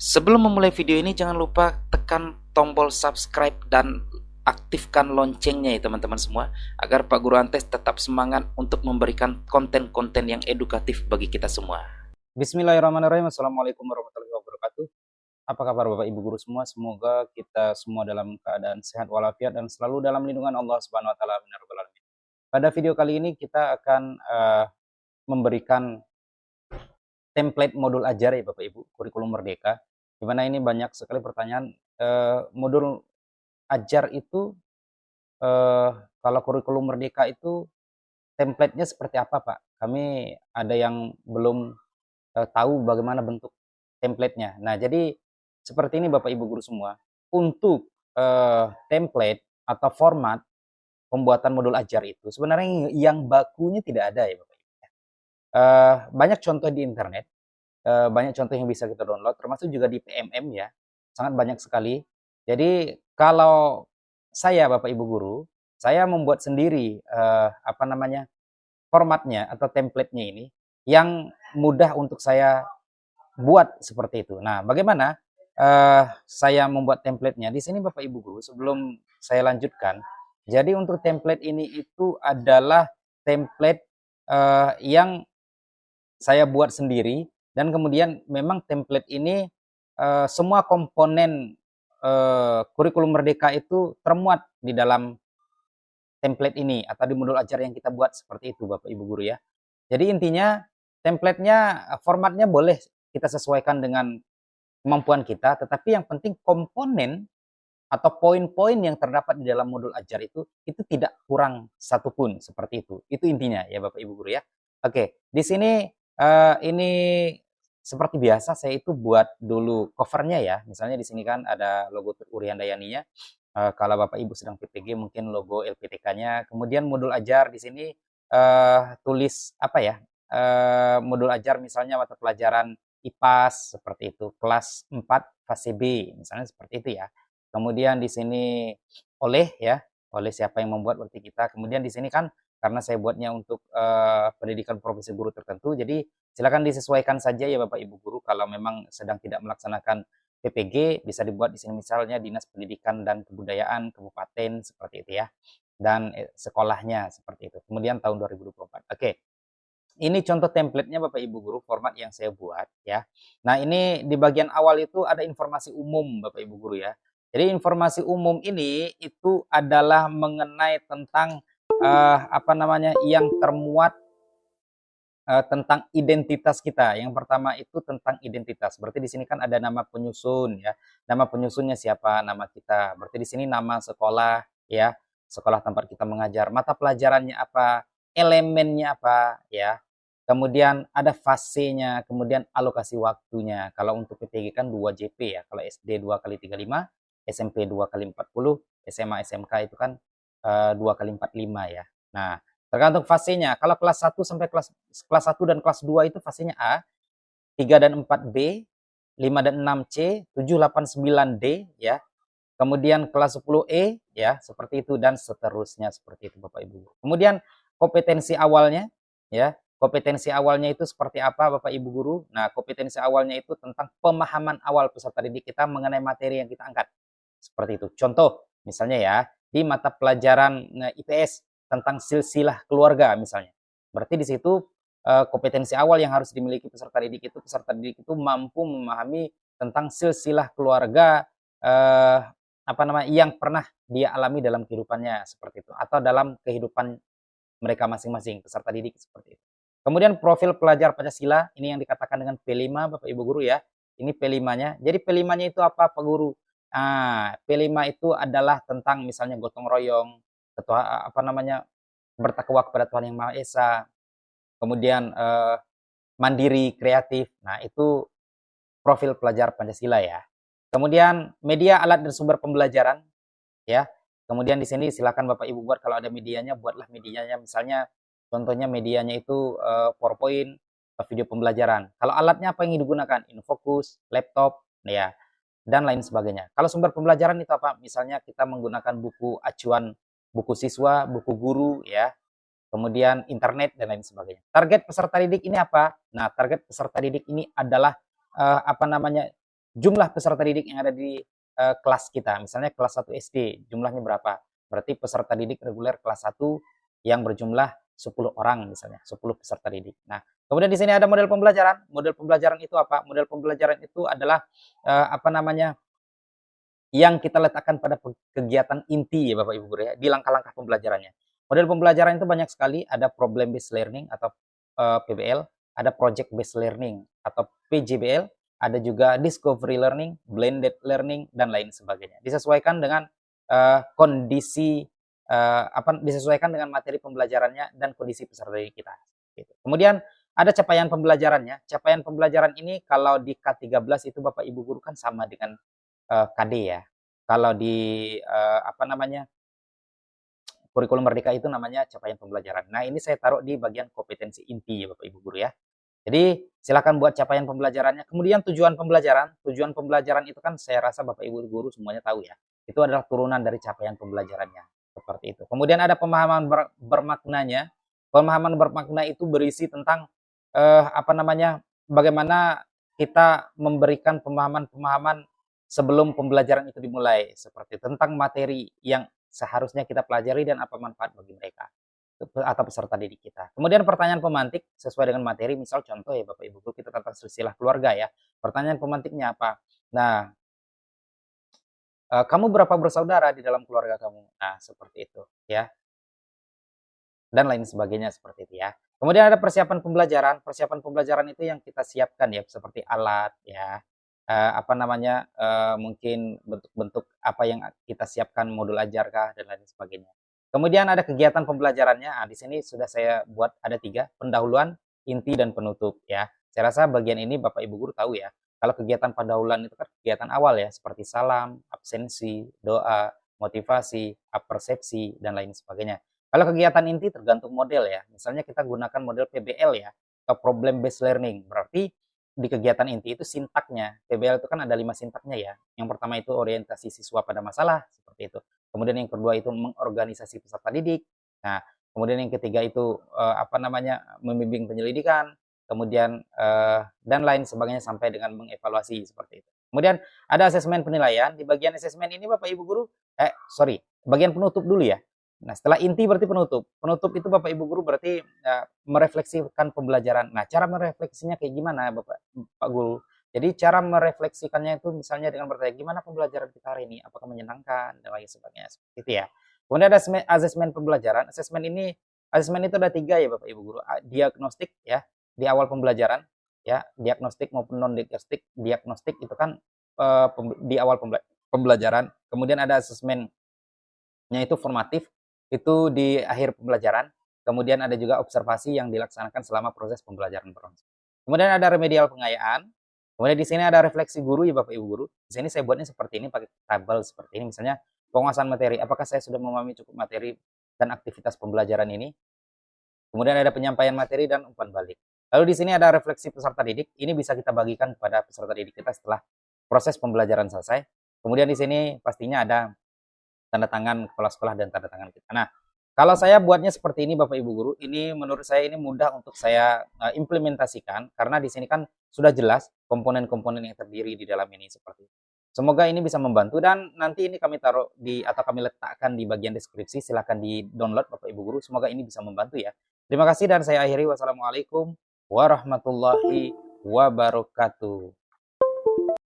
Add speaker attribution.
Speaker 1: Sebelum memulai video ini jangan lupa tekan tombol subscribe dan aktifkan loncengnya ya teman-teman semua, agar Pak Guru Antes tetap semangat untuk memberikan konten-konten yang edukatif bagi kita semua. Bismillahirrahmanirrahim. Assalamualaikum warahmatullahi wabarakatuh. Apa kabar Bapak Ibu Guru semua? Semoga kita semua dalam keadaan sehat walafiat dan selalu dalam lindungan Allah Subhanahu wa taala. Pada video kali ini kita akan memberikan template modul ajar ya Bapak Ibu, kurikulum merdeka. Di mana ini banyak sekali pertanyaan, modul ajar itu, kalau kurikulum merdeka itu template-nya seperti apa Pak? Kami ada yang belum tahu bagaimana bentuk template-nya. Nah, jadi seperti ini Bapak Ibu Guru semua, untuk template atau format pembuatan modul ajar itu sebenarnya yang bakunya tidak ada ya Bapak Ibu. Banyak contoh di internet, banyak contoh yang bisa kita download, termasuk juga di PMM ya, sangat banyak sekali. Jadi kalau saya Bapak Ibu Guru, saya membuat sendiri formatnya atau template-nya ini yang mudah untuk saya buat seperti itu. Nah, bagaimana saya membuat template-nya? Di sini Bapak Ibu Guru, sebelum saya lanjutkan, jadi untuk template ini itu adalah template yang saya buat sendiri, dan kemudian memang template ini semua komponen kurikulum merdeka itu termuat di dalam template ini atau di modul ajar yang kita buat seperti itu Bapak Ibu Guru ya. Jadi intinya template-nya, formatnya boleh kita sesuaikan dengan kemampuan kita, tetapi yang penting komponen atau poin-poin yang terdapat di dalam modul ajar itu tidak kurang satupun seperti itu. Itu intinya ya Bapak Ibu Guru ya. Oke, di sini ini seperti biasa saya itu buat dulu covernya ya. Misalnya di sini kan ada logo Urian Dayaninya. Kalau Bapak Ibu sedang PPG mungkin logo LPTK-nya. Kemudian modul ajar di sini tulis apa ya? Modul ajar misalnya mata pelajaran IPAS seperti itu, kelas 4 fase B misalnya seperti itu ya. Kemudian di sini oleh ya, oleh siapa yang membuat berarti kita. Kemudian di sini kan karena saya buatnya untuk pendidikan profesi guru tertentu, jadi silakan disesuaikan saja ya Bapak Ibu Guru. Kalau memang sedang tidak melaksanakan PPG bisa dibuat di sini misalnya Dinas Pendidikan dan Kebudayaan Kabupaten seperti itu ya. Dan sekolahnya seperti itu. Kemudian tahun 2024. Oke. Ini contoh template-nya Bapak Ibu Guru, format yang saya buat ya. Nah, ini di bagian awal itu ada informasi umum Bapak Ibu Guru ya. Jadi informasi umum ini itu adalah mengenai tentang yang termuat tentang identitas kita. Yang pertama itu tentang identitas. Berarti di sini kan ada nama penyusun ya. Nama penyusunnya siapa? Nama kita. Berarti di sini nama sekolah ya. Sekolah tempat kita mengajar. Mata pelajarannya apa? Elemennya apa ya. Kemudian ada fasenya, kemudian alokasi waktunya. Kalau untuk PPG kan 2 JP ya. Kalau SD 2 kali 35, SMP 2 kali 40, SMA SMK itu kan 2 kali 45 ya. Nah, tergantung fasenya. Kalau kelas 1 sampai kelas 1 dan kelas 2 itu fasenya A, 3 dan 4 B, 5 dan 6 C, 7, 8, 9 D ya. Kemudian kelas 10 E ya, seperti itu dan seterusnya seperti itu Bapak Ibu. Kemudian kompetensi awalnya ya. Kompetensi awalnya itu seperti apa Bapak Ibu Guru? Nah, kompetensi awalnya itu tentang pemahaman awal peserta didik kita mengenai materi yang kita angkat. Seperti itu. Contoh, misalnya ya, di mata pelajaran IPS tentang silsilah keluarga misalnya. Berarti di situ kompetensi awal yang harus dimiliki peserta didik itu mampu memahami tentang silsilah keluarga yang pernah dia alami dalam kehidupannya seperti itu atau dalam kehidupan mereka masing-masing peserta didik seperti itu. Kemudian profil pelajar Pancasila ini yang dikatakan dengan P5 Bapak Ibu Guru ya. Ini P5-nya. Jadi P5-nya itu apa Pak Guru? P5 itu adalah tentang misalnya gotong royong, bertakwa kepada Tuhan Yang Maha Esa, kemudian mandiri, kreatif. Nah, itu profil pelajar Pancasila ya. Kemudian media, alat dan sumber pembelajaran ya. Kemudian di sini silakan Bapak Ibu buat kalau ada medianya, buatlah medianya misalnya contohnya medianya itu PowerPoint, video pembelajaran. Kalau alatnya apa yang digunakan? Infocus, laptop, ya, dan lain sebagainya. Kalau sumber pembelajaran itu apa? Misalnya kita menggunakan buku acuan, buku siswa, buku guru, ya, kemudian internet dan lain sebagainya. Target peserta didik ini apa? Nah, target peserta didik ini adalah jumlah peserta didik yang ada di kelas kita. Misalnya kelas 1 SD, jumlahnya berapa? Berarti peserta didik reguler kelas 1 yang berjumlah 10 orang misalnya, 10 peserta didik. Nah, kemudian di sini ada model pembelajaran. Model pembelajaran itu apa? Model pembelajaran itu adalah apa namanya? Yang kita letakkan pada kegiatan inti ya Bapak Ibu guru ya, di langkah-langkah pembelajarannya. Model pembelajaran itu banyak sekali, ada problem based learning atau PBL, ada project based learning atau PJBL, ada juga discovery learning, blended learning dan lain sebagainya. Disesuaikan dengan kondisi disesuaikan dengan materi pembelajarannya dan kondisi peserta didik kita. Gitu. Kemudian ada capaian pembelajarannya. Capaian pembelajaran ini kalau di K13 itu Bapak Ibu guru kan sama dengan KD ya. Kalau di apa namanya, kurikulum merdeka itu namanya capaian pembelajaran. Nah, ini saya taruh di bagian kompetensi inti ya Bapak Ibu guru ya. Jadi silakan buat capaian pembelajarannya. Kemudian tujuan pembelajaran. Tujuan pembelajaran itu kan saya rasa Bapak Ibu guru semuanya tahu ya. Itu adalah turunan dari capaian pembelajarannya. Seperti itu. Kemudian ada pemahaman bermaknanya. Pemahaman bermakna itu berisi tentang apa namanya, bagaimana kita memberikan pemahaman-pemahaman sebelum pembelajaran itu dimulai, seperti tentang materi yang seharusnya kita pelajari dan apa manfaat bagi mereka atau peserta didik kita. Kemudian pertanyaan pemantik sesuai dengan materi, misal contoh ya Bapak Ibu kita tentang silsilah keluarga ya. Pertanyaan pemantiknya apa? Nah, kamu berapa bersaudara di dalam keluarga kamu? Nah, seperti itu ya. Dan lain sebagainya seperti itu ya. Kemudian ada persiapan pembelajaran. Persiapan pembelajaran itu yang kita siapkan ya, seperti alat ya, apa namanya, mungkin bentuk-bentuk apa yang kita siapkan, modul ajarkah dan lain sebagainya. Kemudian ada kegiatan pembelajarannya. Nah, di sini sudah saya buat ada 3, pendahuluan, inti, dan penutup ya. Saya rasa bagian ini Bapak Ibu guru tahu ya. Kalau kegiatan pendahuluan itu kan kegiatan awal ya, seperti salam, absensi, doa, motivasi, persepsi, dan lain sebagainya. Kalau kegiatan inti tergantung model ya. Misalnya kita gunakan model PBL ya, atau problem based learning. Berarti di kegiatan inti itu sintaknya. PBL itu kan ada 5 sintaknya ya. Yang pertama itu orientasi siswa pada masalah, seperti itu. Kemudian yang kedua itu mengorganisasi peserta didik. Nah, kemudian yang ketiga itu apa namanya, membimbing penyelidikan. Kemudian dan lain sebagainya sampai dengan mengevaluasi seperti itu. Kemudian ada asesmen penilaian. Di bagian asesmen ini Bapak Ibu guru, bagian penutup dulu ya. Nah, setelah inti berarti penutup. Penutup itu Bapak Ibu guru berarti merefleksikan pembelajaran. Nah, cara merefleksinya kayak gimana Bapak Pak Guru? Jadi cara merefleksikannya itu misalnya dengan bertanya, gimana pembelajaran kita hari ini? Apakah menyenangkan dan lain sebagainya seperti itu ya. Kemudian ada asesmen pembelajaran. Asesmen itu ada 3 ya Bapak Ibu guru. Diagnostik ya di awal pembelajaran ya, diagnostik maupun non diagnostik. Diagnostik itu kan di awal pembelajaran. Kemudian ada asesmennya itu formatif, itu di akhir pembelajaran. Kemudian ada juga observasi yang dilaksanakan selama proses pembelajaran berlangsung. Kemudian ada remedial pengayaan. Kemudian di sini ada refleksi guru ya Bapak Ibu guru. Di sini saya buatnya seperti ini pakai tabel seperti ini. Misalnya penguasaan materi. Apakah saya sudah memahami cukup materi dan aktivitas pembelajaran ini? Kemudian ada penyampaian materi dan umpan balik. Lalu di sini ada refleksi peserta didik. Ini bisa kita bagikan kepada peserta didik kita setelah proses pembelajaran selesai. Kemudian di sini pastinya ada tanda tangan kepala sekolah dan tanda tangan kita. Nah, kalau saya buatnya seperti ini Bapak Ibu guru, ini menurut saya ini mudah untuk saya implementasikan karena di sini kan sudah jelas komponen-komponen yang terdiri di dalam ini seperti itu. Semoga ini bisa membantu dan nanti ini kami taruh di atau kami letakkan di bagian deskripsi. Silahkan di-download Bapak Ibu guru. Semoga ini bisa membantu ya. Terima kasih dan saya akhiri. Wassalamualaikum warahmatullahi wabarakatuh.